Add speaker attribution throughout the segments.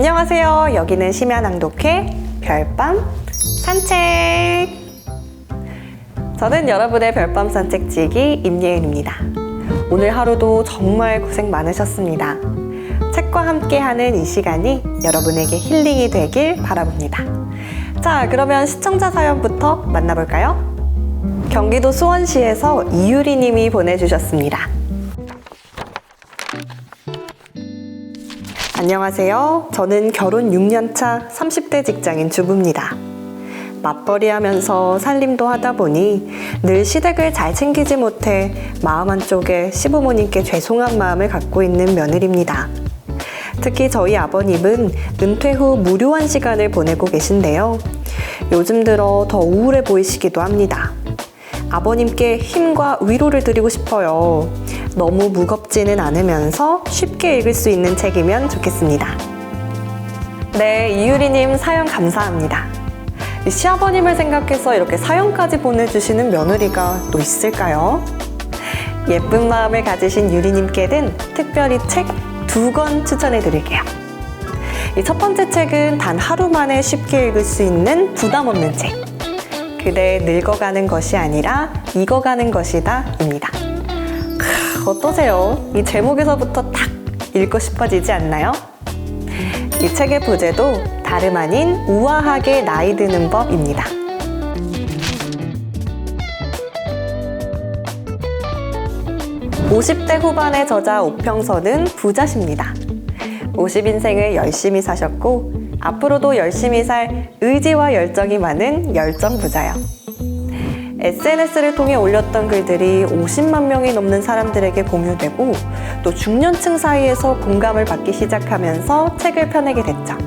Speaker 1: 안녕하세요. 여기는 심야낭독회 별밤 산책. 저는 여러분의 별밤 산책지기 임예은입니다. 오늘 하루도 정말 고생 많으셨습니다. 책과 함께하는 이 시간이 여러분에게 힐링이 되길 바라봅니다. 자, 그러면 시청자 사연부터 만나볼까요? 경기도 수원시에서 이유리 님이 보내주셨습니다. 안녕하세요. 저는 결혼 6년차 30대 직장인 주부입니다. 맞벌이 하면서 살림도 하다 보니 늘 시댁을 잘 챙기지 못해 마음 한쪽에 시부모님께 죄송한 마음을 갖고 있는 며느리입니다. 특히 저희 아버님은 은퇴 후 무료한 시간을 보내고 계신데요. 요즘 들어 더 우울해 보이시기도 합니다. 아버님께 힘과 위로를 드리고 싶어요. 너무 무겁지는 않으면서 쉽게 읽을 수 있는 책이면 좋겠습니다. 네, 이유리님 사연 감사합니다. 시아버님을 생각해서 이렇게 사연까지 보내주시는 며느리가 또 있을까요? 예쁜 마음을 가지신 유리님께는 특별히 책 2권 추천해 드릴게요. 첫 번째 책은 단 하루 만에 쉽게 읽을 수 있는 부담 없는 책. 그대 늙어가는 것이 아니라 익어가는 것이다 입니다. 어떠세요? 이 제목에서부터 딱 읽고 싶어지지 않나요? 이 책의 부제도 다름 아닌 우아하게 나이 드는 법입니다. (50대) 후반의 저자 오평선은 부자십니다. 50인생을 열심히 사셨고 앞으로도 열심히 살 의지와 열정이 많은 열정 부자요. SNS를 통해 올렸던 글들이 50만 명이 넘는 사람들에게 공유되고 또 중년층 사이에서 공감을 받기 시작하면서 책을 펴내게 됐죠.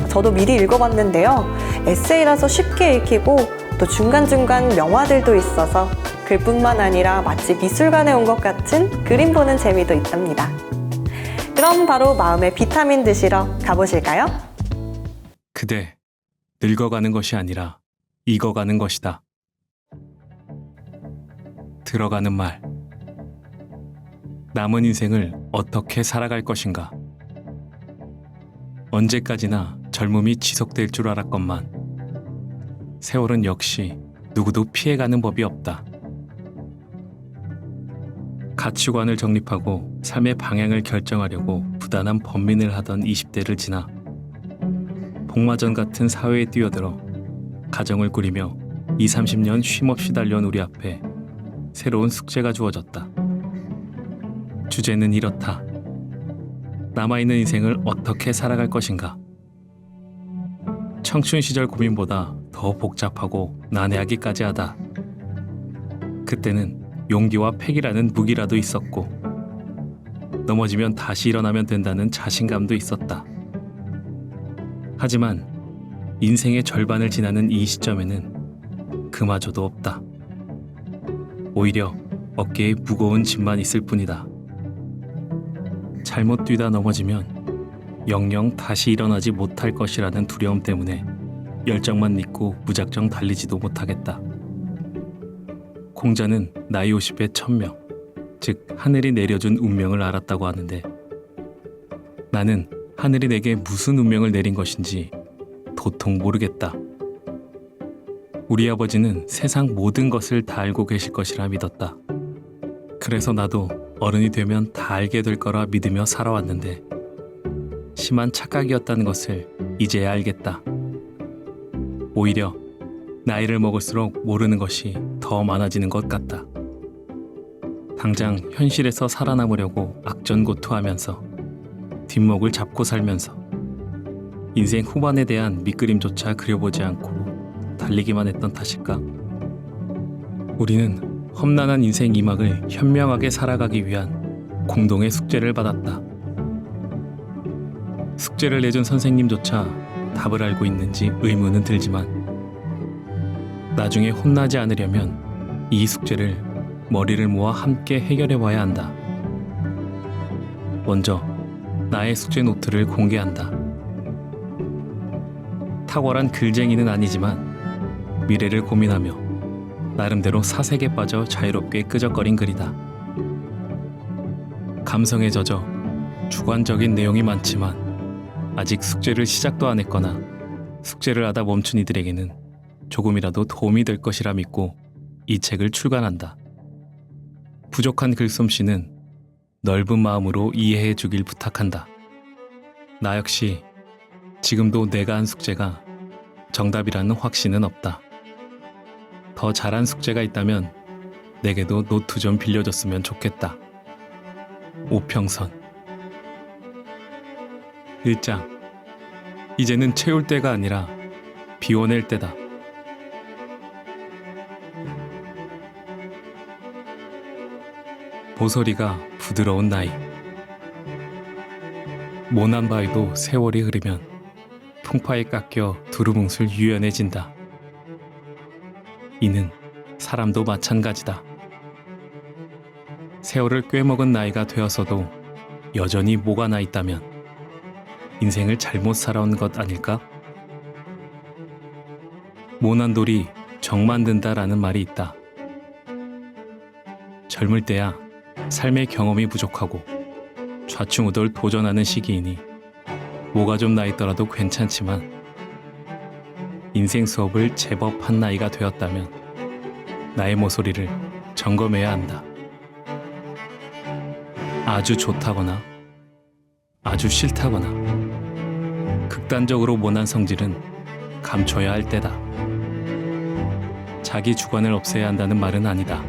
Speaker 1: 저도 미리 읽어봤는데요. 에세이라서 쉽게 읽히고 또 중간중간 명화들도 있어서 글뿐만 아니라 마치 미술관에 온 것 같은 그림 보는 재미도 있답니다. 그럼 바로 마음의 비타민 드시러 가보실까요?
Speaker 2: 그대 늙어가는 것이 아니라 익어가는 것이다. 들어가는 말. 남은 인생을 어떻게 살아갈 것인가? 언제까지나 젊음이 지속될 줄 알았건만 세월은 역시 누구도 피해가는 법이 없다. 가치관을 정립하고 삶의 방향을 결정하려고 부단한 번민을 하던 20대를 지나 복마전 같은 사회에 뛰어들어 가정을 꾸리며 20-30년 쉼없이 달려온 우리 앞에 새로운 숙제가 주어졌다. 주제는 이렇다. 남아있는 인생을 어떻게 살아갈 것인가? 청춘 시절 고민보다 더 복잡하고 난해하기까지 하다. 그때는 용기와 패기라는 무기라도 있었고 넘어지면 다시 일어나면 된다는 자신감도 있었다. 하지만 인생의 절반을 지나는 이 시점에는 그마저도 없다. 오히려 어깨에 무거운 짐만 있을 뿐이다. 잘못 뛰다 넘어지면 영영 다시 일어나지 못할 것이라는 두려움 때문에 열정만 믿고 무작정 달리지도 못하겠다. 공자는 나이 50에 천명, 즉 하늘이 내려준 운명을 알았다고 하는데 나는 하늘이 내게 무슨 운명을 내린 것인지 도통 모르겠다. 우리 아버지는 세상 모든 것을 다 알고 계실 것이라 믿었다. 그래서 나도 어른이 되면 다 알게 될 거라 믿으며 살아왔는데 심한 착각이었다는 것을 이제야 알겠다. 오히려 나이를 먹을수록 모르는 것이 더 많아지는 것 같다. 당장 현실에서 살아남으려고 악전고투하면서 뒷목을 잡고 살면서 인생 후반에 대한 밑그림조차 그려보지 않고 달리기만 했던 탓일까? 우리는 험난한 인생 2막을 현명하게 살아가기 위한 공동의 숙제를 받았다. 숙제를 내준 선생님조차 답을 알고 있는지 의문은 들지만 나중에 혼나지 않으려면 이 숙제를 머리를 모아 함께 해결해봐야 한다. 먼저 나의 숙제 노트를 공개한다. 탁월한 글쟁이는 아니지만 미래를 고민하며 나름대로 사색에 빠져 자유롭게 끄적거린 글이다. 감성에 젖어 주관적인 내용이 많지만 아직 숙제를 시작도 안 했거나 숙제를 하다 멈춘 이들에게는 조금이라도 도움이 될 것이라 믿고 이 책을 출간한다. 부족한 글솜씨는 넓은 마음으로 이해해 주길 부탁한다. 나 역시 지금도 내가 한 숙제가 정답이라는 확신은 없다. 더 잘한 숙제가 있다면 내게도 노트 좀 빌려줬으면 좋겠다. 오평선 1장. 이제는 채울 때가 아니라 비워낼 때다. 모서리가 부드러운 나이. 모난 바위도 세월이 흐르면 풍파에 깎여 두루뭉술 유연해진다. 이는 사람도 마찬가지다. 세월을 꿰먹은 나이가 되어서도 여전히 모가 나 있다면 인생을 잘못 살아온 것 아닐까? 모난 돌이 정 만든다라는 말이 있다. 젊을 때야 삶의 경험이 부족하고 좌충우돌 도전하는 시기이니 모가 좀 나 있더라도 괜찮지만 인생 수업을 제법 한 나이가 되었다면 나의 모서리를 점검해야 한다. 아주 좋다거나 아주 싫다거나 극단적으로 모난 성질은 감춰야 할 때다. 자기 주관을 없애야 한다는 말은 아니다.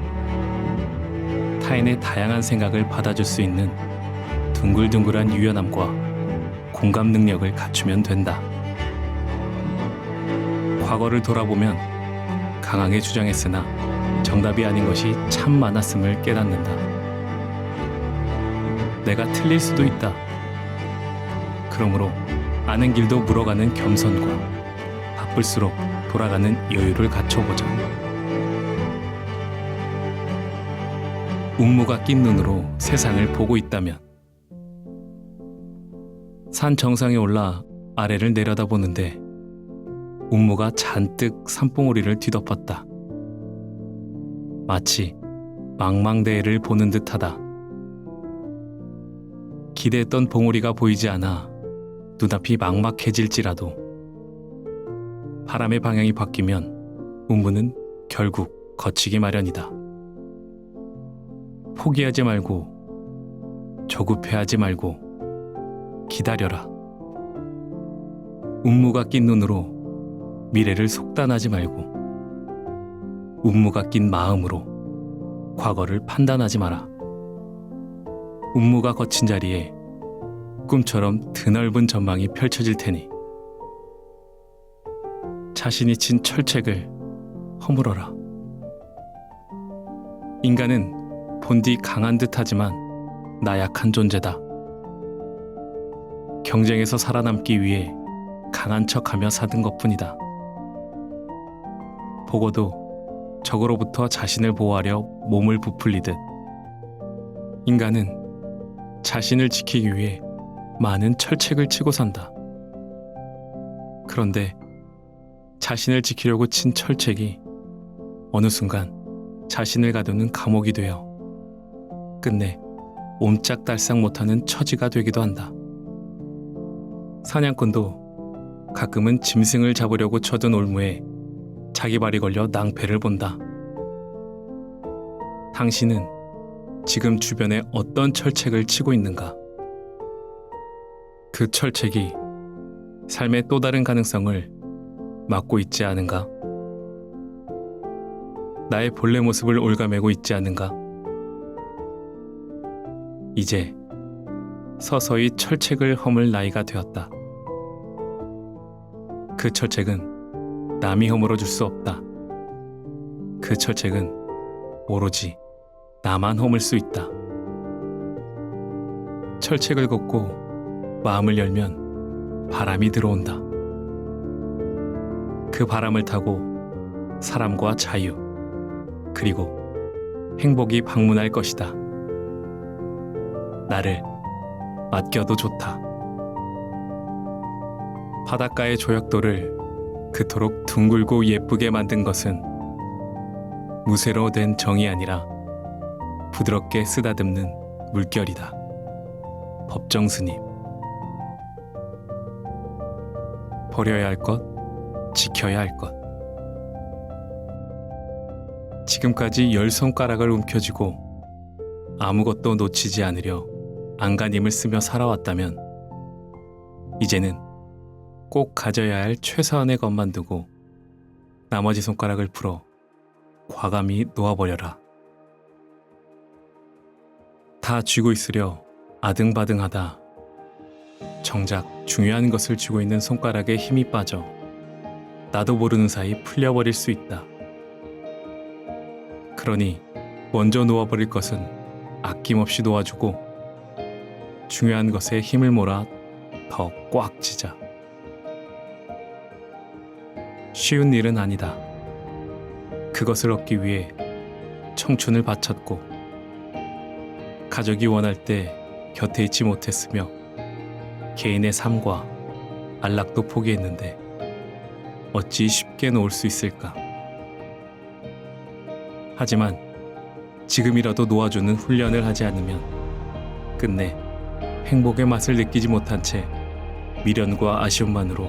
Speaker 2: 타인의 다양한 생각을 받아줄 수 있는 둥글둥글한 유연함과 공감 능력을 갖추면 된다. 과거를 돌아보면 강하게 주장했으나 정답이 아닌 것이 참 많았음을 깨닫는다. 내가 틀릴 수도 있다. 그러므로 아는 길도 물어가는 겸손과 바쁠수록 돌아가는 여유를 갖춰보자. 운무가 낀 눈으로 세상을 보고 있다면 산 정상에 올라 아래를 내려다보는데 운무가 잔뜩 산봉우리를 뒤덮었다. 마치 망망대해를 보는 듯하다. 기대했던 봉우리가 보이지 않아 눈앞이 막막해질지라도 바람의 방향이 바뀌면 운무는 결국 거치기 마련이다. 포기하지 말고 조급해하지 말고 기다려라. 운무가 낀 눈으로 미래를 속단하지 말고 운무가 낀 마음으로 과거를 판단하지 마라. 운무가 거친 자리에 꿈처럼 드넓은 전망이 펼쳐질 테니 자신이 친 철책을 허물어라. 인간은 본디 강한 듯하지만 나약한 존재다. 경쟁에서 살아남기 위해 강한 척하며 사는 것뿐이다. 보고도 적으로부터 자신을 보호하려 몸을 부풀리듯 인간은 자신을 지키기 위해 많은 철책을 치고 산다. 그런데 자신을 지키려고 친 철책이 어느 순간 자신을 가두는 감옥이 되어 끝내 옴짝달싹 못하는 처지가 되기도 한다. 사냥꾼도 가끔은 짐승을 잡으려고 쳐든 올무에 자기 발이 걸려 낭패를 본다. 당신은 지금 주변에 어떤 철책을 치고 있는가? 그 철책이 삶의 또 다른 가능성을 막고 있지 않은가? 나의 본래 모습을 올가매고 있지 않은가? 이제 서서히 철책을 허물 나이가 되었다. 그 철책은 남이 허물어 줄 수 없다. 그 철책은 오로지 나만 허물 수 있다. 철책을 걷고 마음을 열면 바람이 들어온다. 그 바람을 타고 사람과 자유, 그리고 행복이 방문할 것이다. 나를 맡겨도 좋다. 바닷가의 조약돌을 그토록 둥글고 예쁘게 만든 것은 무쇠로 된 정이 아니라 부드럽게 쓰다듬는 물결이다. 법정 스님. 버려야 할 것, 지켜야 할 것. 지금까지 10손가락을 움켜쥐고 아무것도 놓치지 않으려 안간힘을 쓰며 살아왔다면 이제는 꼭 가져야 할 최소한의 것만 두고 나머지 손가락을 풀어 과감히 놓아버려라. 다 쥐고 있으려 아등바등하다 정작 중요한 것을 쥐고 있는 손가락에 힘이 빠져 나도 모르는 사이 풀려버릴 수 있다. 그러니 먼저 놓아버릴 것은 아낌없이 놓아주고 중요한 것에 힘을 몰아 더 꽉 쥐자. 쉬운 일은 아니다. 그것을 얻기 위해 청춘을 바쳤고 가족이 원할 때 곁에 있지 못했으며 개인의 삶과 안락도 포기했는데 어찌 쉽게 놓을 수 있을까? 하지만 지금이라도 놓아주는 훈련을 하지 않으면 끝내 행복의 맛을 느끼지 못한 채 미련과 아쉬움만으로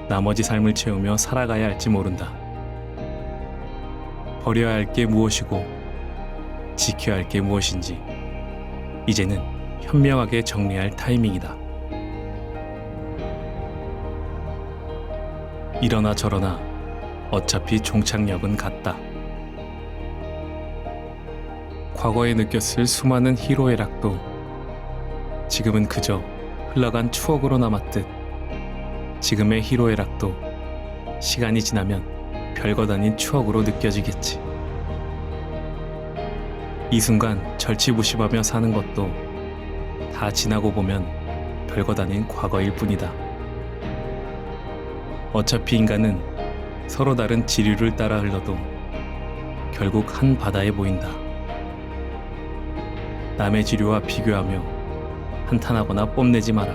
Speaker 2: 나머지 삶을 채우며 살아가야 할지 모른다. 버려야 할 게 무엇이고 지켜야 할 게 무엇인지 이제는 현명하게 정리할 타이밍이다. 이러나 저러나 어차피 종착역은 같다. 과거에 느꼈을 수많은 희로애락도 지금은 그저 흘러간 추억으로 남았듯 지금의 희로애락도 시간이 지나면 별것 아닌 추억으로 느껴지겠지. 이 순간 절치부심하며 사는 것도 다 지나고 보면 별것 아닌 과거일 뿐이다. 어차피 인간은 서로 다른 지류를 따라 흘러도 결국 한 바다에 모인다. 남의 지류와 비교하며 한탄하거나 뽐내지 마라.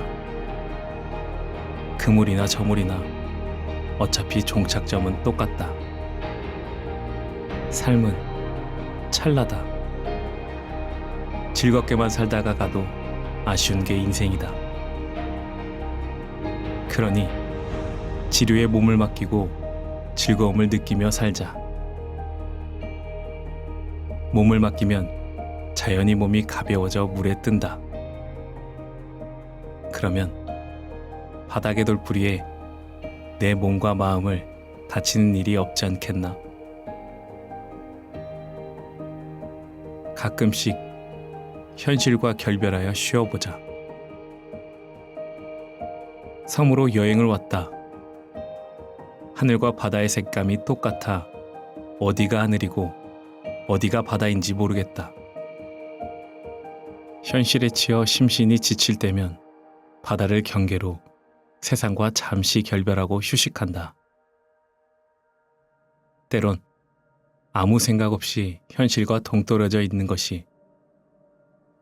Speaker 2: 그물이나 저물이나 어차피 종착점은 똑같다. 삶은 찰나다. 즐겁게만 살다가 가도 아쉬운 게 인생이다. 그러니 지류에 몸을 맡기고 즐거움을 느끼며 살자. 몸을 맡기면 자연히 몸이 가벼워져 물에 뜬다. 그러면 바닥의 돌부리에 내 몸과 마음을 다치는 일이 없지 않겠나? 가끔씩 현실과 결별하여 쉬어보자. 섬으로 여행을 왔다. 하늘과 바다의 색감이 똑같아 어디가 하늘이고 어디가 바다인지 모르겠다. 현실에 치여 심신이 지칠 때면 바다를 경계로 세상과 잠시 결별하고 휴식한다. 때론 아무 생각 없이 현실과 동떨어져 있는 것이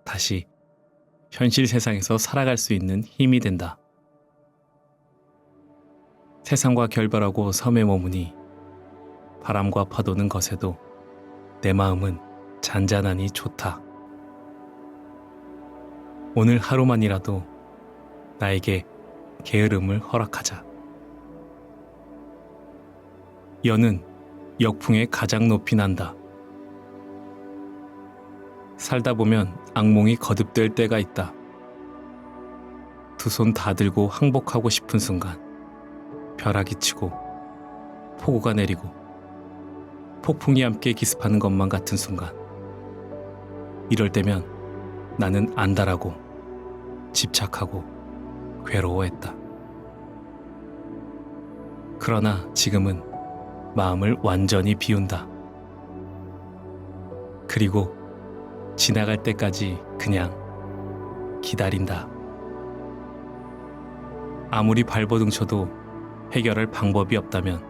Speaker 2: 다시 현실 세상에서 살아갈 수 있는 힘이 된다. 세상과 결별하고 섬에 머무니 바람과 파도는 거세도 내 마음은 잔잔하니 좋다. 오늘 하루만이라도 나에게 게으름을 허락하자. 연은 역풍에 가장 높이 난다. 살다 보면 악몽이 거듭될 때가 있다. 두 손 다 들고 항복하고 싶은 순간 벼락이 치고 폭우가 내리고 폭풍이 함께 기습하는 것만 같은 순간 이럴 때면 나는 안달하고 집착하고 괴로워했다. 그러나 지금은 마음을 완전히 비운다. 그리고 지나갈 때까지 그냥 기다린다. 아무리 발버둥 쳐도 해결할 방법이 없다면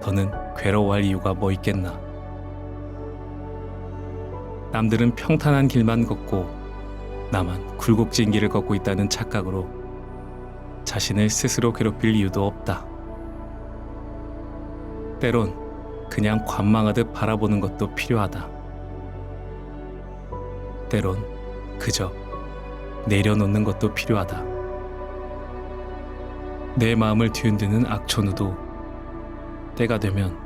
Speaker 2: 더는 괴로워할 이유가 뭐 있겠나. 남들은 평탄한 길만 걷고 나만 굴곡진 길을 걷고 있다는 착각으로 자신을 스스로 괴롭힐 이유도 없다. 때론 그냥 관망하듯 바라보는 것도 필요하다. 때론 그저 내려놓는 것도 필요하다. 내 마음을 뒤흔드는 악천후도 때가 되면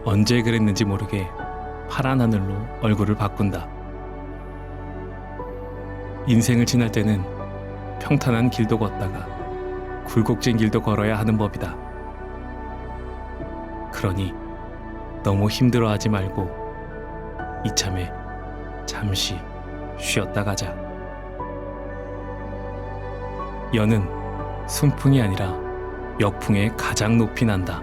Speaker 2: 언제 그랬는지 모르게 파란 하늘로 얼굴을 바꾼다. 인생을 지날 때는 평탄한 길도 걷다가 굴곡진 길도 걸어야 하는 법이다. 그러니 너무 힘들어하지 말고 이참에 잠시 쉬었다 가자. 연은 순풍이 아니라 역풍에 가장 높이 난다.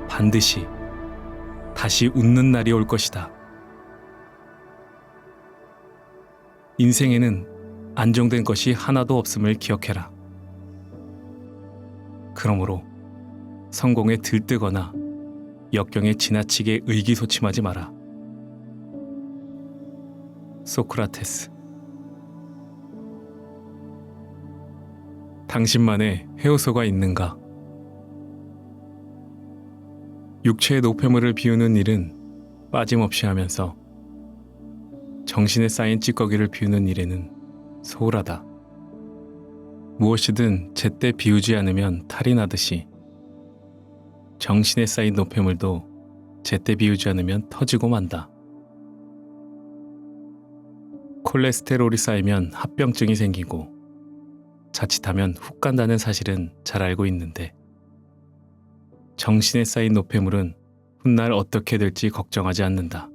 Speaker 2: 반드시 다시 웃는 날이 올 것이다. 인생에는 안정된 것이 하나도 없음을 기억해라. 그러므로 성공에 들뜨거나 역경에 지나치게 의기소침하지 마라. 소크라테스. 당신만의 해오소가 있는가? 육체의 노폐물을 비우는 일은 빠짐없이 하면서 정신에 쌓인 찌꺼기를 비우는 일에는 소홀하다. 무엇이든 제때 비우지 않으면 탈이 나듯이 정신에 쌓인 노폐물도 제때 비우지 않으면 터지고 만다. 콜레스테롤이 쌓이면 합병증이 생기고 자칫하면 훅 간다는 사실은 잘 알고 있는데 정신에 쌓인 노폐물은 훗날 어떻게 될지 걱정하지 않는다.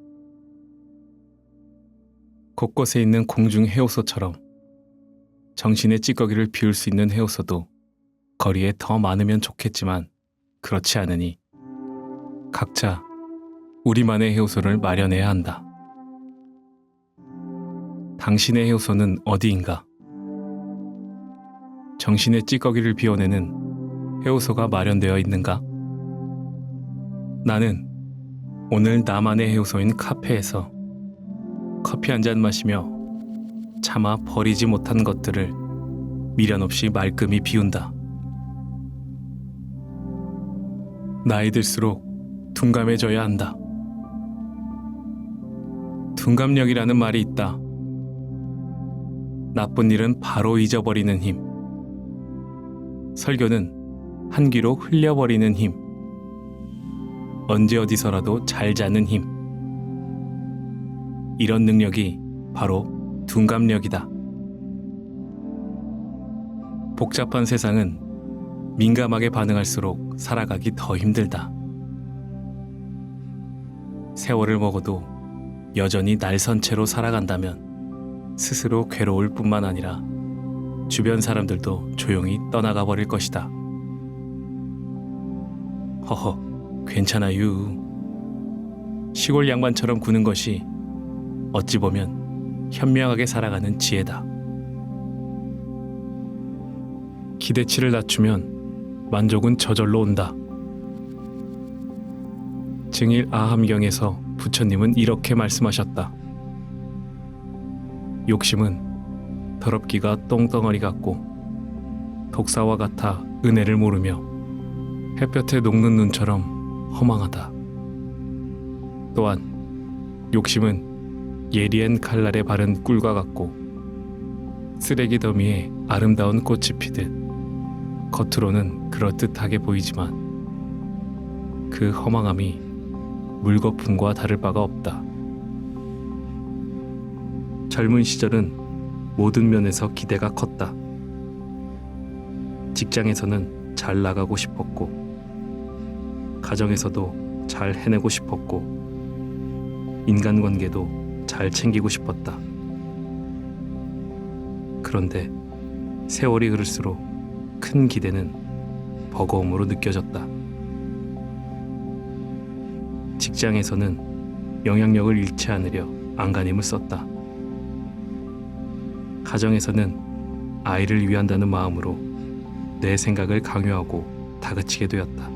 Speaker 2: 곳곳에 있는 공중 해오소처럼 정신의 찌꺼기를 비울 수 있는 해오소도 거리에 더 많으면 좋겠지만 그렇지 않으니 각자 우리만의 해오소를 마련해야 한다. 당신의 해오소는 어디인가? 정신의 찌꺼기를 비워내는 해오소가 마련되어 있는가? 나는 오늘 나만의 해오소인 카페에서 커피 한 잔 마시며 차마 버리지 못한 것들을 미련 없이 말끔히 비운다. 나이 들수록 둔감해져야 한다. 둔감력이라는 말이 있다. 나쁜 일은 바로 잊어버리는 힘. 설교는 한 귀로 흘려버리는 힘. 언제 어디서라도 잘 자는 힘. 이런 능력이 바로 둔감력이다. 복잡한 세상은 민감하게 반응할수록 살아가기 더 힘들다. 세월을 먹어도 여전히 날선 채로 살아간다면 스스로 괴로울 뿐만 아니라 주변 사람들도 조용히 떠나가 버릴 것이다. 허허, 괜찮아요. 시골 양반처럼 구는 것이 어찌 보면 현명하게 살아가는 지혜다. 기대치를 낮추면 만족은 저절로 온다. 증일 아함경에서 부처님은 이렇게 말씀하셨다. 욕심은 더럽기가 똥덩어리 같고 독사와 같아 은혜를 모르며 햇볕에 녹는 눈처럼 허망하다. 또한 욕심은 예리한 칼날에 바른 꿀과 같고 쓰레기 더미에 아름다운 꽃이 피듯 겉으로는 그럴듯하게 보이지만 그 허망함이 물거품과 다를 바가 없다. 젊은 시절은 모든 면에서 기대가 컸다. 직장에서는 잘 나가고 싶었고 가정에서도 잘 해내고 싶었고 인간관계도 잘 챙기고 싶었다. 그런데 세월이 흐를수록 큰 기대는 버거움으로 느껴졌다. 직장에서는 영향력을 잃지 않으려 안간힘을 썼다. 가정에서는 아이를 위한다는 마음으로 내 생각을 강요하고 다그치게 되었다.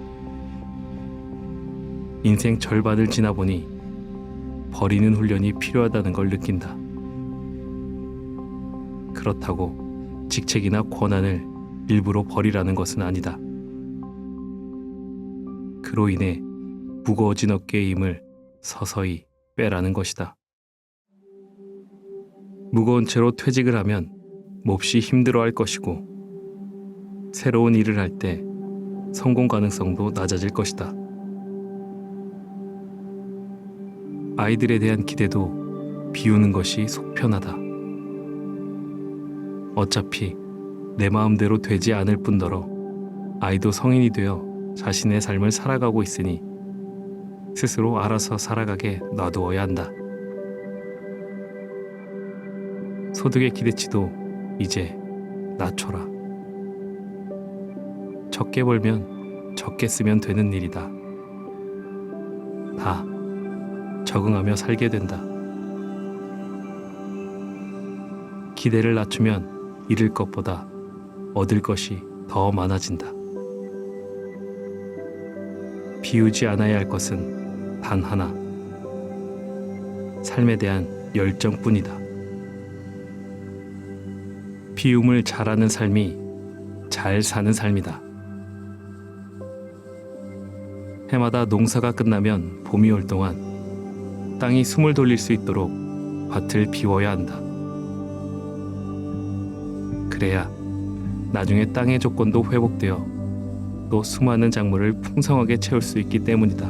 Speaker 2: 인생 절반을 지나보니 버리는 훈련이 필요하다는 걸 느낀다. 그렇다고 직책이나 권한을 일부러 버리라는 것은 아니다. 그로 인해 무거워진 어깨의 힘을 서서히 빼라는 것이다. 무거운 채로 퇴직을 하면 몹시 힘들어할 것이고 새로운 일을 할 때 성공 가능성도 낮아질 것이다. 아이들에 대한 기대도 비우는 것이 속편하다. 어차피 내 마음대로 되지 않을 뿐더러 아이도 성인이 되어 자신의 삶을 살아가고 있으니 스스로 알아서 살아가게 놔두어야 한다. 소득의 기대치도 이제 낮춰라. 적게 벌면 적게 쓰면 되는 일이다. 다 적응하며 살게 된다. 기대를 낮추면 잃을 것보다 얻을 것이 더 많아진다. 비우지 않아야 할 것은 단 하나. 삶에 대한 열정뿐이다. 비움을 잘하는 삶이 잘 사는 삶이다. 해마다 농사가 끝나면 봄이 올 동안 땅이 숨을 돌릴 수 있도록 밭을 비워야 한다. 그래야 나중에 땅의 조건도 회복되어 또 수많은 작물을 풍성하게 채울 수 있기 때문이다.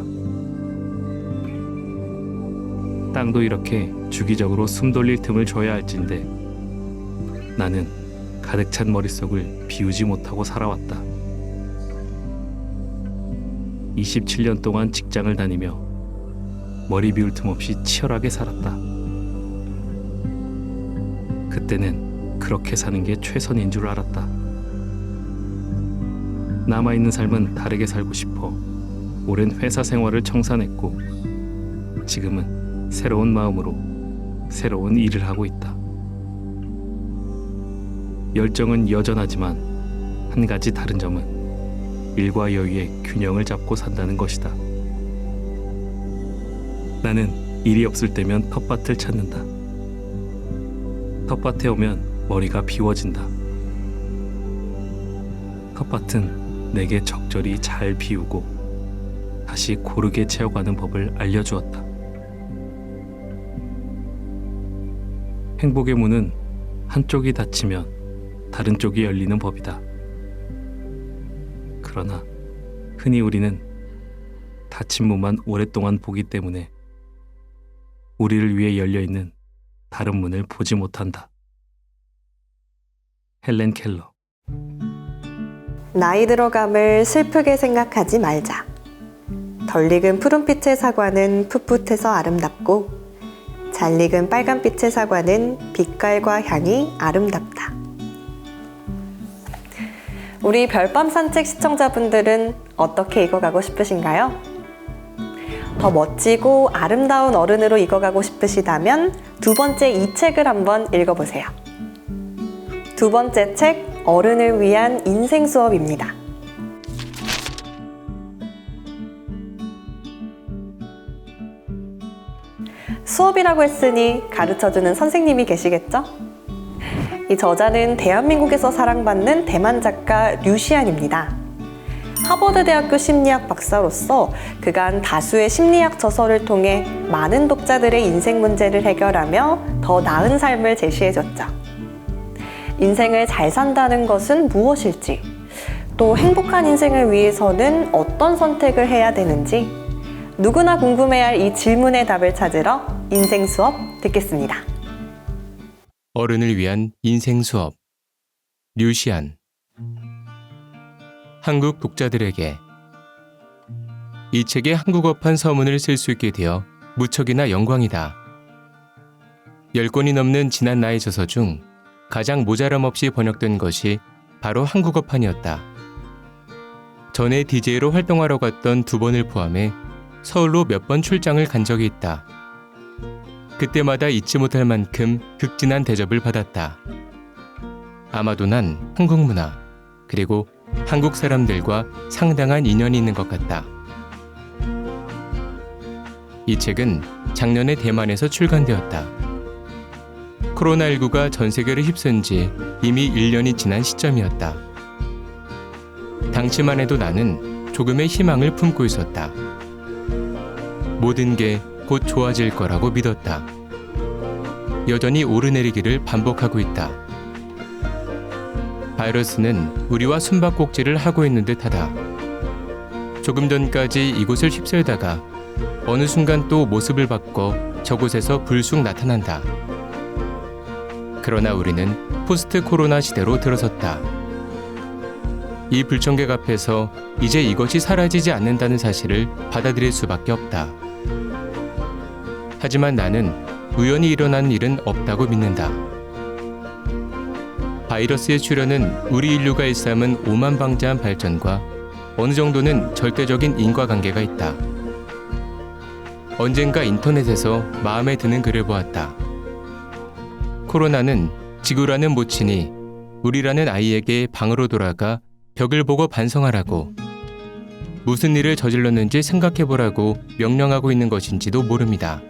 Speaker 2: 땅도 이렇게 주기적으로 숨 돌릴 틈을 줘야 할진데 나는 가득 찬 머릿속을 비우지 못하고 살아왔다. 27년 동안 직장을 다니며 머리 비울 틈 없이 치열하게 살았다. 그때는 그렇게 사는 게 최선인 줄 알았다. 남아있는 삶은 다르게 살고 싶어 오랜 회사 생활을 청산했고 지금은 새로운 마음으로 새로운 일을 하고 있다. 열정은 여전하지만 한 가지 다른 점은 일과 여유의 균형을 잡고 산다는 것이다. 나는 일이 없을 때면 텃밭을 찾는다. 텃밭에 오면 머리가 비워진다. 텃밭은 내게 적절히 잘 비우고 다시 고르게 채워가는 법을 알려주었다. 행복의 문은 한쪽이 닫히면 다른 쪽이 열리는 법이다. 그러나 흔히 우리는 닫힌 문만 오랫동안 보기 때문에 우리를 위해 열려있는 다른 문을 보지 못한다. 헬렌 켈러.
Speaker 1: 나이 들어감을 슬프게 생각하지 말자. 덜 익은 푸른빛의 사과는 풋풋해서 아름답고 잘 익은 빨간빛의 사과는 빛깔과 향이 아름답다. 우리 별밤 산책 시청자분들은 어떻게 익어가고 싶으신가요? 더 멋지고 아름다운 어른으로 익어가고 싶으시다면 두 번째 이 책을 한번 읽어보세요. 두 번째 책, 어른을 위한 인생 수업입니다. 수업이라고 했으니 가르쳐주는 선생님이 계시겠죠? 이 저자는 대한민국에서 사랑받는 대만 작가 류시안입니다. 하버드대학교 심리학 박사로서 그간 다수의 심리학 저서를 통해 많은 독자들의 인생 문제를 해결하며 더 나은 삶을 제시해줬죠. 인생을 잘 산다는 것은 무엇일지, 또 행복한 인생을 위해서는 어떤 선택을 해야 되는지 누구나 궁금해할 이 질문의 답을 찾으러 인생 수업 듣겠습니다.
Speaker 3: 어른을 위한 인생 수업 류시안. 한국 독자들에게 이 책의 한국어판 서문을 쓸 수 있게 되어 무척이나 영광이다. 10권이 넘는 지난 나의 저서 중 가장 모자람 없이 번역된 것이 바로 한국어판이었다. 전에 DJ로 활동하러 갔던 2번을 포함해 서울로 몇 번 출장을 간 적이 있다. 그때마다 잊지 못할 만큼 극진한 대접을 받았다. 아마도 난 한국 문화, 그리고 한국 사람들과 상당한 인연이 있는 것 같다. 이 책은 작년에 대만에서 출간되었다. 코로나19가 전 세계를 휩쓴 지 이미 1년이 지난 시점이었다. 당시만 해도 나는 조금의 희망을 품고 있었다. 모든 게 곧 좋아질 거라고 믿었다. 여전히 오르내리기를 반복하고 있다. 바이러스는 우리와 숨바꼭질을 하고 있는 듯하다. 조금 전까지 이곳을 휩쓸다가 어느 순간 또 모습을 바꿔 저곳에서 불쑥 나타난다. 그러나 우리는 포스트 코로나 시대로 들어섰다. 이 불청객 앞에서 이제 이것이 사라지지 않는다는 사실을 받아들일 수밖에 없다. 하지만 나는 우연히 일어난 일은 없다고 믿는다. 바이러스의 출현은 우리 인류가 일삼은 오만방자한 발전과 어느 정도는 절대적인 인과관계가 있다. 언젠가 인터넷에서 마음에 드는 글을 보았다. 코로나는 지구라는 모친이 우리라는 아이에게 방으로 돌아가 벽을 보고 반성하라고, 무슨 일을 저질렀는지 생각해보라고 명령하고 있는 것인지도 모릅니다.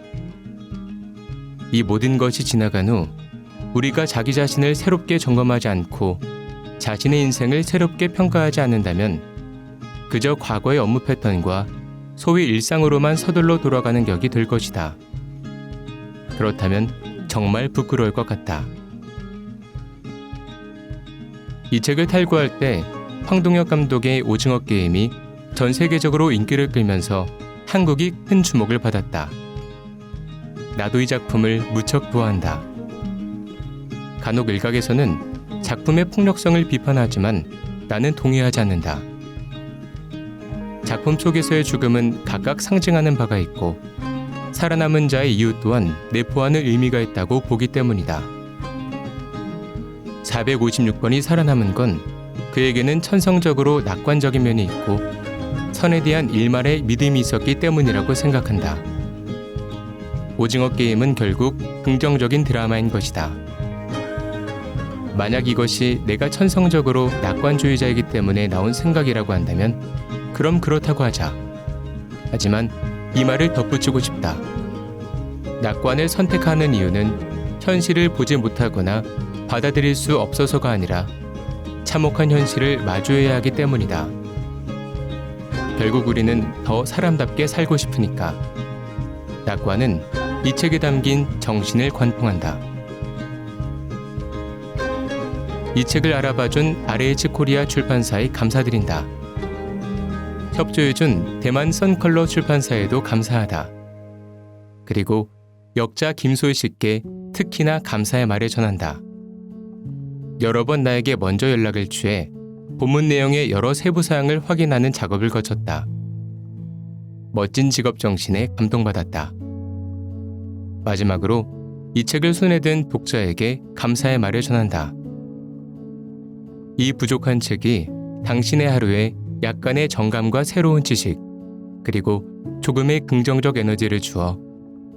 Speaker 3: 이 모든 것이 지나간 후 우리가 자기 자신을 새롭게 점검하지 않고 자신의 인생을 새롭게 평가하지 않는다면 그저 과거의 업무 패턴과 소위 일상으로만 서둘러 돌아가는 격이 될 것이다. 그렇다면 정말 부끄러울 것 같다. 이 책을 탈고할 때 황동혁 감독의 오징어 게임이 전 세계적으로 인기를 끌면서 한국이 큰 주목을 받았다. 나도 이 작품을 무척 좋아한다. 간혹 일각에서는 작품의 폭력성을 비판하지만 나는 동의하지 않는다. 작품 속에서의 죽음은 각각 상징하는 바가 있고 살아남은 자의 이유 또한 내포하는 의미가 있다고 보기 때문이다. 456번이 살아남은 건 그에게는 천성적으로 낙관적인 면이 있고 선에 대한 일말의 믿음이 있었기 때문이라고 생각한다. 오징어 게임은 결국 긍정적인 드라마인 것이다. 만약 이것이 내가 천성적으로 낙관주의자이기 때문에 나온 생각이라고 한다면 그럼 그렇다고 하자. 하지만 이 말을 덧붙이고 싶다. 낙관을 선택하는 이유는 현실을 보지 못하거나 받아들일 수 없어서가 아니라 참혹한 현실을 마주해야 하기 때문이다. 결국 우리는 더 사람답게 살고 싶으니까. 낙관은 이 책에 담긴 정신을 관통한다. 이 책을 알아봐준 RH 코리아 출판사에 감사드린다. 협조해준 대만 선컬러 출판사에도 감사하다. 그리고 역자 김소희 씨께 특히나 감사의 말을 전한다. 여러 번 나에게 먼저 연락을 취해 본문 내용의 여러 세부 사항을 확인하는 작업을 거쳤다. 멋진 직업 정신에 감동받았다. 마지막으로 이 책을 손에 든 독자에게 감사의 말을 전한다. 이 부족한 책이 당신의 하루에 약간의 정감과 새로운 지식, 그리고 조금의 긍정적 에너지를 주어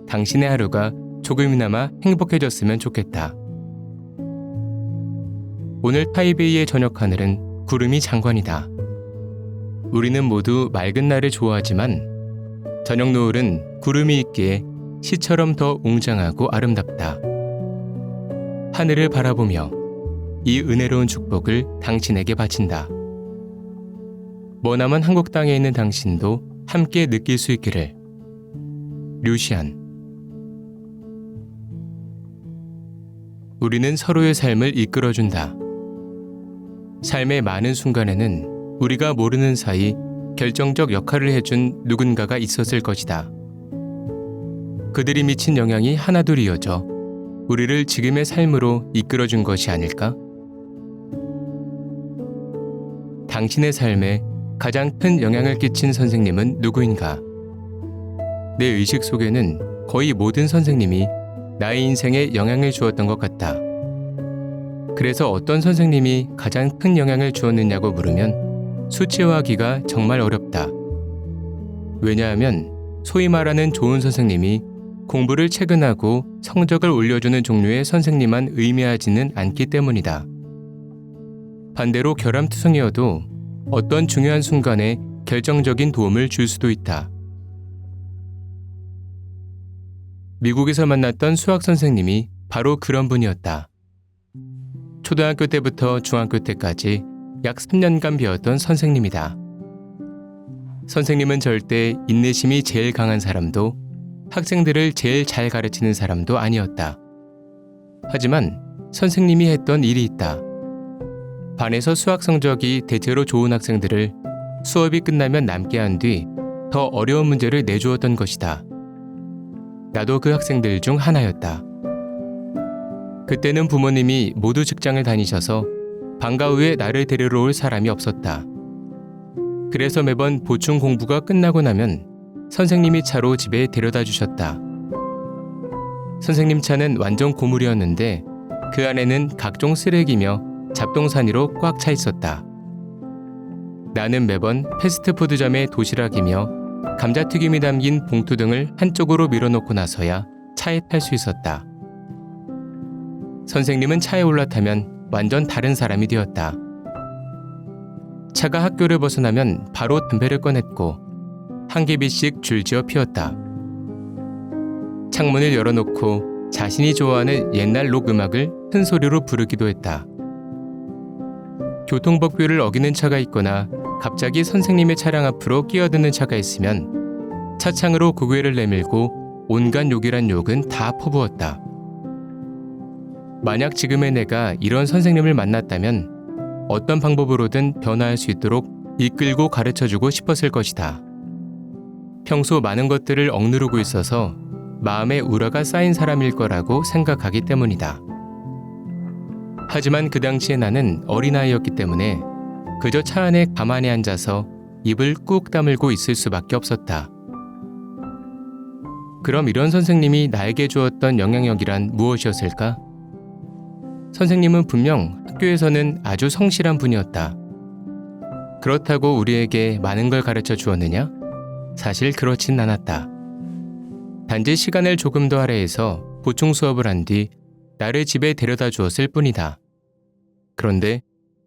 Speaker 3: 당신의 하루가 조금이나마 행복해졌으면 좋겠다. 오늘 타이베이의 저녁 하늘은 구름이 장관이다. 우리는 모두 맑은 날을 좋아하지만 저녁 노을은 구름이 있기에 시처럼 더 웅장하고 아름답다. 하늘을 바라보며 이 은혜로운 축복을 당신에게 바친다. 머나먼 한국 땅에 있는 당신도 함께 느낄 수 있기를. 류시안. 우리는 서로의 삶을 이끌어준다. 삶의 많은 순간에는 우리가 모르는 사이 결정적 역할을 해준 누군가가 있었을 것이다. 그들이 미친 영향이 하나둘 이어져 우리를 지금의 삶으로 이끌어준 것이 아닐까? 당신의 삶에 가장 큰 영향을 끼친 선생님은 누구인가? 내 의식 속에는 거의 모든 선생님이 나의 인생에 영향을 주었던 것 같다. 그래서 어떤 선생님이 가장 큰 영향을 주었느냐고 물으면 수치화하기가 정말 어렵다. 왜냐하면 소위 말하는 좋은 선생님이 공부를 체근하고 성적을 올려주는 종류의 선생님만 의미하지는 않기 때문이다. 반대로 결함투성이어도 어떤 중요한 순간에 결정적인 도움을 줄 수도 있다. 미국에서 만났던 수학 선생님이 바로 그런 분이었다. 초등학교 때부터 중학교 때까지 약 3년간 배웠던 선생님이다. 선생님은 절대 인내심이 제일 강한 사람도 학생들을 제일 잘 가르치는 사람도 아니었다. 하지만 선생님이 했던 일이 있다. 반에서 수학 성적이 대체로 좋은 학생들을 수업이 끝나면 남게 한 뒤 더 어려운 문제를 내주었던 것이다. 나도 그 학생들 중 하나였다. 그때는 부모님이 모두 직장을 다니셔서 방과 후에 나를 데리러 올 사람이 없었다. 그래서 매번 보충 공부가 끝나고 나면 선생님이 차로 집에 데려다 주셨다. 선생님 차는 완전 고물이었는데 그 안에는 각종 쓰레기며 잡동사니로 꽉 차 있었다. 나는 매번 패스트푸드점의 도시락이며 감자튀김이 담긴 봉투 등을 한쪽으로 밀어놓고 나서야 차에 탈 수 있었다. 선생님은 차에 올라타면 완전 다른 사람이 되었다. 차가 학교를 벗어나면 바로 담배를 꺼냈고 한 개비씩 줄지어 피웠다. 창문을 열어놓고 자신이 좋아하는 옛날 록 음악을 큰 소리로 부르기도 했다. 교통법규를 어기는 차가 있거나 갑자기 선생님의 차량 앞으로 끼어드는 차가 있으면 차창으로 고개를 내밀고 온갖 욕이란 욕은 다 퍼부었다. 만약 지금의 내가 이런 선생님을 만났다면 어떤 방법으로든 변화할 수 있도록 이끌고 가르쳐주고 싶었을 것이다. 평소 많은 것들을 억누르고 있어서 마음에 우라가 쌓인 사람일 거라고 생각하기 때문이다. 하지만 그 당시에 나는 어린아이였기 때문에 그저 차 안에 가만히 앉아서 입을 꾹 다물고 있을 수밖에 없었다. 그럼 이런 선생님이 나에게 주었던 영향력이란 무엇이었을까? 선생님은 분명 학교에서는 아주 성실한 분이었다. 그렇다고 우리에게 많은 걸 가르쳐 주었느냐? 사실 그렇진 않았다. 단지 시간을 조금 더 할애해서 보충 수업을 한 뒤 나를 집에 데려다 주었을 뿐이다. 그런데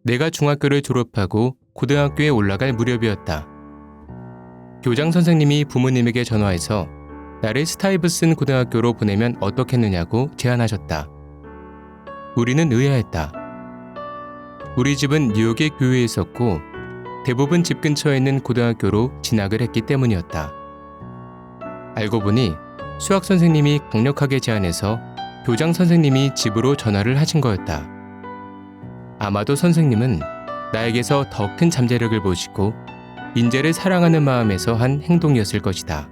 Speaker 3: 내가 중학교를 졸업하고 고등학교에 올라갈 무렵이었다. 교장 선생님이 부모님에게 전화해서 나를 스타이브슨 고등학교로 보내면 어떻겠느냐고 제안하셨다. 우리는 의아했다. 우리 집은 뉴욕의 교회에 있었고 대부분 집 근처에 있는 고등학교로 진학을 했기 때문이었다. 알고 보니 수학 선생님이 강력하게 제안해서 교장 선생님이 집으로 전화를 하신 거였다. 아마도 선생님은 나에게서 더 큰 잠재력을 보시고 인재를 사랑하는 마음에서 한 행동이었을 것이다.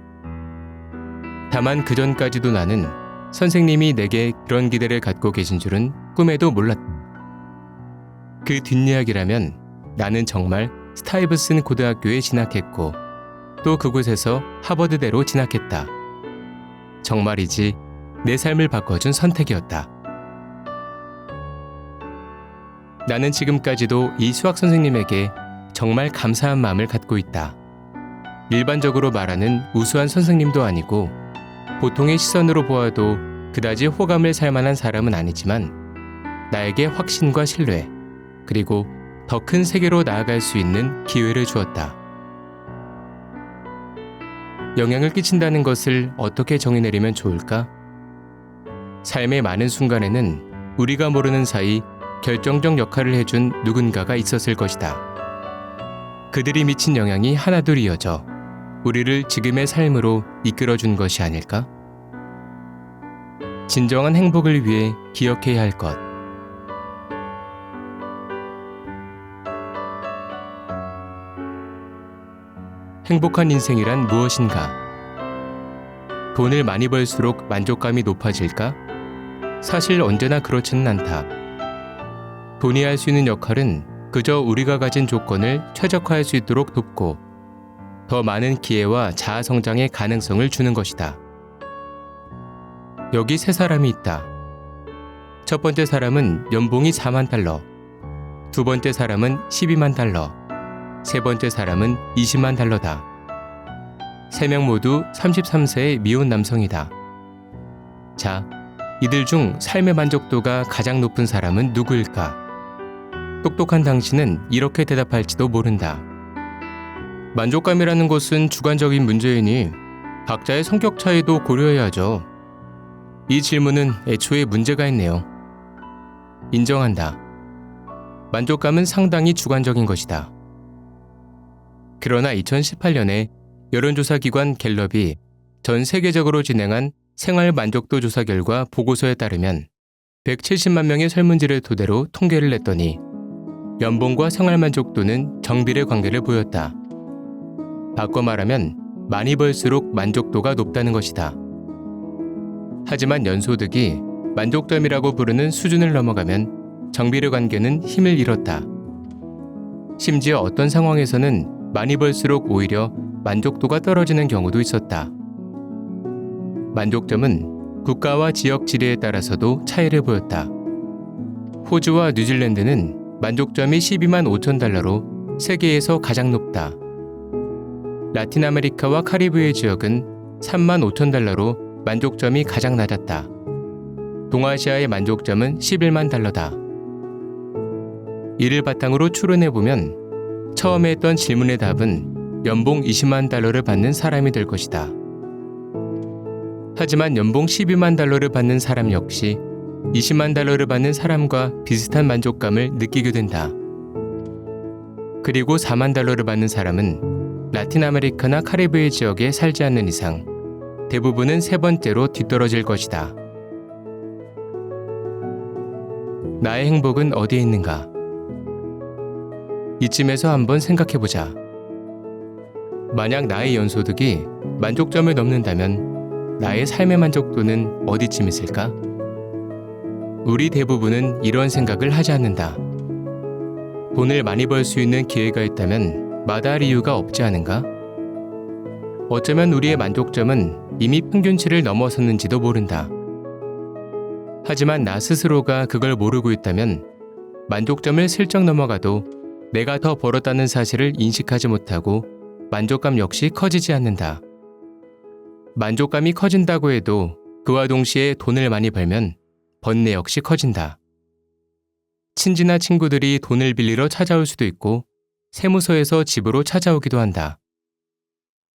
Speaker 3: 다만 그전까지도 나는 선생님이 내게 그런 기대를 갖고 계신 줄은 꿈에도 몰랐다. 그 뒷이야기라면 나는 정말 스타이브슨 고등학교에 진학했고 또 그곳에서 하버드대로 진학했다. 정말이지 내 삶을 바꿔준 선택이었다. 나는 지금까지도 이 수학 선생님에게 정말 감사한 마음을 갖고 있다. 일반적으로 말하는 우수한 선생님도 아니고 보통의 시선으로 보아도 그다지 호감을 살 만한 사람은 아니지만 나에게 확신과 신뢰 그리고 더 큰 세계로 나아갈 수 있는 기회를 주었다. 영향을 끼친다는 것을 어떻게 정의 내리면 좋을까? 삶의 많은 순간에는 우리가 모르는 사이 결정적 역할을 해준 누군가가 있었을 것이다. 그들이 미친 영향이 하나둘 이어져 우리를 지금의 삶으로 이끌어준 것이 아닐까? 진정한 행복을 위해 기억해야 할 것. 행복한 인생이란 무엇인가? 돈을 많이 벌수록 만족감이 높아질까? 사실 언제나 그렇지는 않다. 돈이 할 수 있는 역할은 그저 우리가 가진 조건을 최적화할 수 있도록 돕고 더 많은 기회와 자아 성장의 가능성을 주는 것이다. 여기 세 사람이 있다. 첫 번째 사람은 연봉이 4만 달러, 두 번째 사람은 12만 달러, 세 번째 사람은 20만 달러다. 세 명 모두 33세의 미혼 남성이다. 자, 이들 중 삶의 만족도가 가장 높은 사람은 누구일까? 똑똑한 당신은 이렇게 대답할지도 모른다. 만족감이라는 것은 주관적인 문제이니 각자의 성격 차이도 고려해야죠. 이 질문은 애초에 문제가 있네요. 인정한다. 만족감은 상당히 주관적인 것이다. 그러나 2018년에 여론조사기관 갤럽이 전 세계적으로 진행한 생활 만족도 조사 결과 보고서에 따르면 170만 명의 설문지를 토대로 통계를 냈더니 연봉과 생활 만족도는 정비례 관계를 보였다. 바꿔 말하면 많이 벌수록 만족도가 높다는 것이다. 하지만 연소득이 만족점이라고 부르는 수준을 넘어가면 정비례 관계는 힘을 잃었다. 심지어 어떤 상황에서는 많이 벌수록 오히려 만족도가 떨어지는 경우도 있었다. 만족점은 국가와 지역 지리에 따라서도 차이를 보였다. 호주와 뉴질랜드는 만족점이 12만 5천 달러로 세계에서 가장 높다. 라틴 아메리카와 카리브해 지역은 3만 5천 달러로 만족점이 가장 낮았다. 동아시아의 만족점은 11만 달러다. 이를 바탕으로 추론해보면 처음에 했던 질문의 답은 연봉 20만 달러를 받는 사람이 될 것이다. 하지만 연봉 12만 달러를 받는 사람 역시 20만 달러를 받는 사람과 비슷한 만족감을 느끼게 된다. 그리고 4만 달러를 받는 사람은 라틴 아메리카나 카리브해 지역에 살지 않는 이상 대부분은 세 번째로 뒤떨어질 것이다. 나의 행복은 어디에 있는가? 이쯤에서 한번 생각해보자. 만약 나의 연소득이 만족점을 넘는다면 나의 삶의 만족도는 어디쯤 있을까? 우리 대부분은 이런 생각을 하지 않는다. 돈을 많이 벌 수 있는 기회가 있다면 마다할 이유가 없지 않은가? 어쩌면 우리의 만족점은 이미 평균치를 넘어섰는지도 모른다. 하지만 나 스스로가 그걸 모르고 있다면 만족점을 슬쩍 넘어가도 내가 더 벌었다는 사실을 인식하지 못하고 만족감 역시 커지지 않는다. 만족감이 커진다고 해도 그와 동시에 돈을 많이 벌면 번뇌 역시 커진다. 친지나 친구들이 돈을 빌리러 찾아올 수도 있고 세무서에서 집으로 찾아오기도 한다.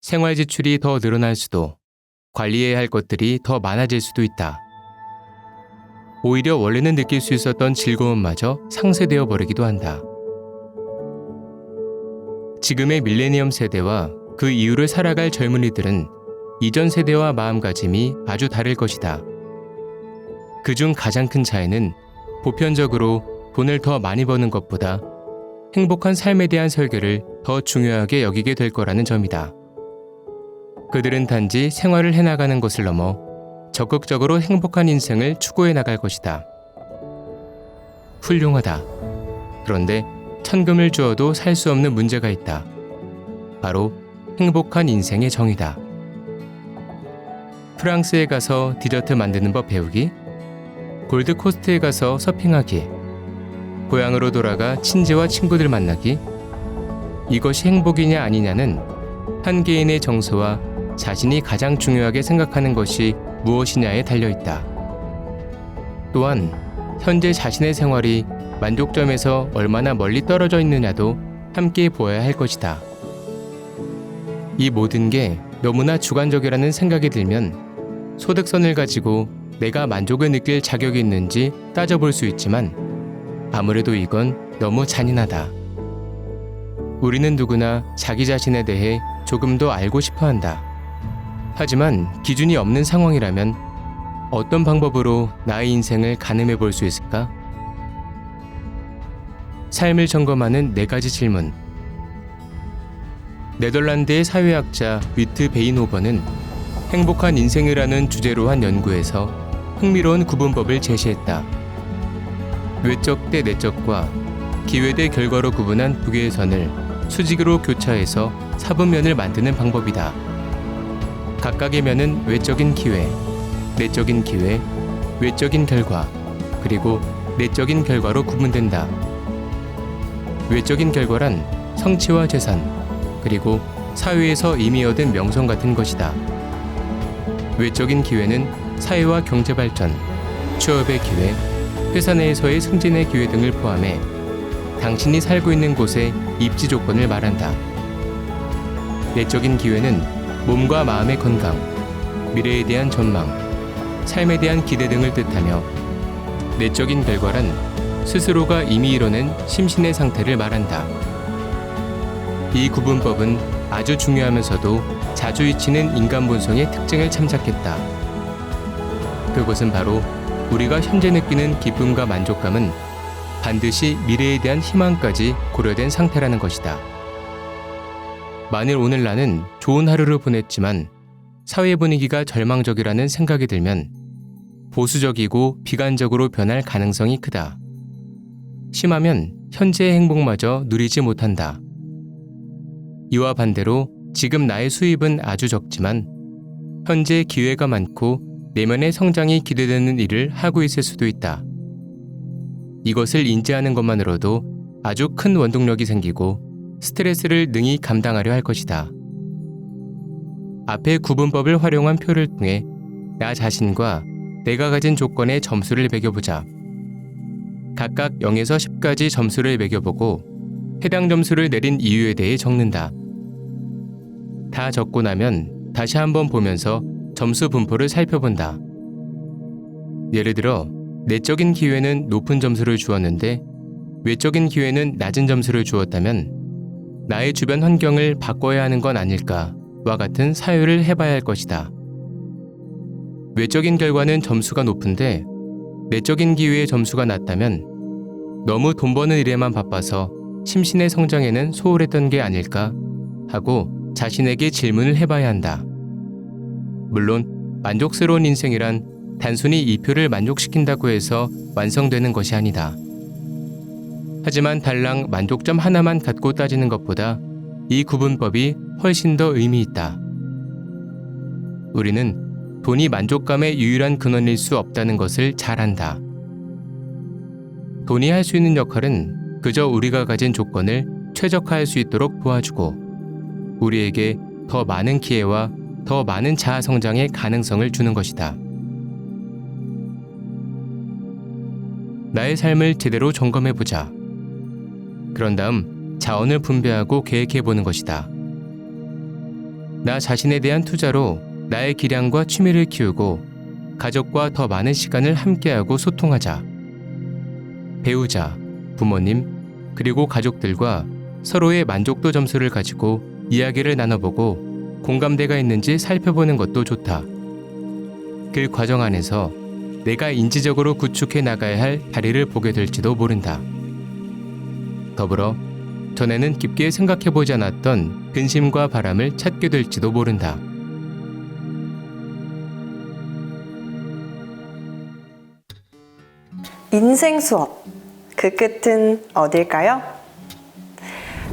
Speaker 3: 생활 지출이 더 늘어날 수도, 관리해야 할 것들이 더 많아질 수도 있다. 오히려 원래는 느낄 수 있었던 즐거움마저 상쇄되어 버리기도 한다. 지금의 밀레니엄 세대와 그 이후를 살아갈 젊은이들은 이전 세대와 마음가짐이 아주 다를 것이다. 그중 가장 큰 차이는 보편적으로 돈을 더 많이 버는 것보다 행복한 삶에 대한 설계를 더 중요하게 여기게 될 거라는 점이다. 그들은 단지 생활을 해나가는 것을 넘어 적극적으로 행복한 인생을 추구해 나갈 것이다. 훌륭하다. 그런데 천금을 주어도 살 수 없는 문제가 있다. 바로 행복한 인생의 정의다. 프랑스에 가서 디저트 만드는 법 배우기, 골드코스트에 가서 서핑하기, 고향으로 돌아가 친지와 친구들 만나기, 이것이 행복이냐 아니냐는 한 개인의 정서와 자신이 가장 중요하게 생각하는 것이 무엇이냐에 달려있다. 또한 현재 자신의 생활이 만족점에서 얼마나 멀리 떨어져 있느냐도 함께 보아야 할 것이다. 이 모든 게 너무나 주관적이라는 생각이 들면 소득선을 가지고 내가 만족을 느낄 자격이 있는지 따져볼 수 있지만 아무래도 이건 너무 잔인하다. 우리는 누구나 자기 자신에 대해 조금 더 알고 싶어 한다. 하지만 기준이 없는 상황이라면 어떤 방법으로 나의 인생을 가늠해 볼 수 있을까? 삶을 점검하는 4가지 질문. 네덜란드의 사회학자 위트 베인호버는 행복한 인생이라는 주제로 한 연구에서 흥미로운 구분법을 제시했다. 외적 대 내적과 기회 대 결과로 구분한 두 개의 선을 수직으로 교차해서 사분면을 만드는 방법이다. 각각의 면은 외적인 기회, 내적인 기회, 외적인 결과, 그리고 내적인 결과로 구분된다. 외적인 결과란 성취와 재산, 그리고 사회에서 이미 얻은 명성 같은 것이다. 외적인 기회는 사회와 경제 발전, 취업의 기회, 회사 내에서의 승진의 기회 등을 포함해 당신이 살고 있는 곳의 입지 조건을 말한다. 내적인 기회는 몸과 마음의 건강, 미래에 대한 전망, 삶에 대한 기대 등을 뜻하며 내적인 결과란 스스로가 이미 이뤄낸 심신의 상태를 말한다. 이 구분법은 아주 중요하면서도 자주 잊히는 인간 본성의 특징을 참작했다. 그것은 바로 우리가 현재 느끼는 기쁨과 만족감은 반드시 미래에 대한 희망까지 고려된 상태라는 것이다. 만일 오늘 나는 좋은 하루를 보냈지만 사회 분위기가 절망적이라는 생각이 들면 보수적이고 비관적으로 변할 가능성이 크다. 심하면 현재의 행복마저 누리지 못한다. 이와 반대로 지금 나의 수입은 아주 적지만 현재 기회가 많고 내면의 성장이 기대되는 일을 하고 있을 수도 있다. 이것을 인지하는 것만으로도 아주 큰 원동력이 생기고 스트레스를 능히 감당하려 할 것이다. 앞의 구분법을 활용한 표를 통해 나 자신과 내가 가진 조건의 점수를 매겨보자. 각각 0에서 10까지 점수를 매겨보고 해당 점수를 내린 이유에 대해 적는다. 다 적고 나면 다시 한번 보면서 점수 분포를 살펴본다. 예를 들어 내적인 기회는 높은 점수를 주었는데 외적인 기회는 낮은 점수를 주었다면 나의 주변 환경을 바꿔야 하는 건 아닐까와 같은 사유를 해봐야 할 것이다. 외적인 결과는 점수가 높은데 내적인 기회의 점수가 낮다면 너무 돈 버는 일에만 바빠서 심신의 성장에는 소홀했던 게 아닐까 하고 자신에게 질문을 해봐야 한다. 물론 만족스러운 인생이란 단순히 이 표를 만족시킨다고 해서 완성되는 것이 아니다. 하지만 달랑 만족점 하나만 갖고 따지는 것보다 이 구분법이 훨씬 더 의미 있다. 우리는 돈이 만족감의 유일한 근원일 수 없다는 것을 잘 안다. 돈이 할 수 있는 역할은 그저 우리가 가진 조건을 최적화할 수 있도록 도와주고 우리에게 더 많은 기회와 더 많은 자아 성장의 가능성을 주는 것이다. 나의 삶을 제대로 점검해보자. 그런 다음 자원을 분배하고 계획해보는 것이다. 나 자신에 대한 투자로 나의 기량과 취미를 키우고 가족과 더 많은 시간을 함께하고 소통하자. 배우자, 부모님, 그리고 가족들과 서로의 만족도 점수를 가지고 이야기를 나눠보고 공감대가 있는지 살펴보는 것도 좋다. 그 과정 안에서 내가 인지적으로 구축해 나가야 할 다리를 보게 될지도 모른다. 더불어 전에는 깊게 생각해보지 않았던 근심과 바람을 찾게 될지도 모른다.
Speaker 1: 인생 수업, 그 끝은 어딜까요?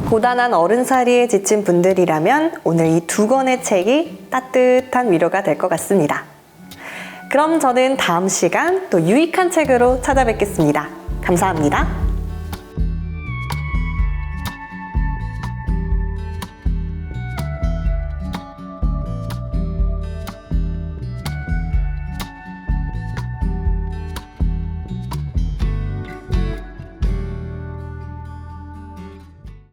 Speaker 1: 고단한 어른살이에 지친 분들이라면 오늘 이 2권의 책이 따뜻한 위로가 될 것 같습니다. 그럼 저는 다음 시간 또 유익한 책으로 찾아뵙겠습니다. 감사합니다.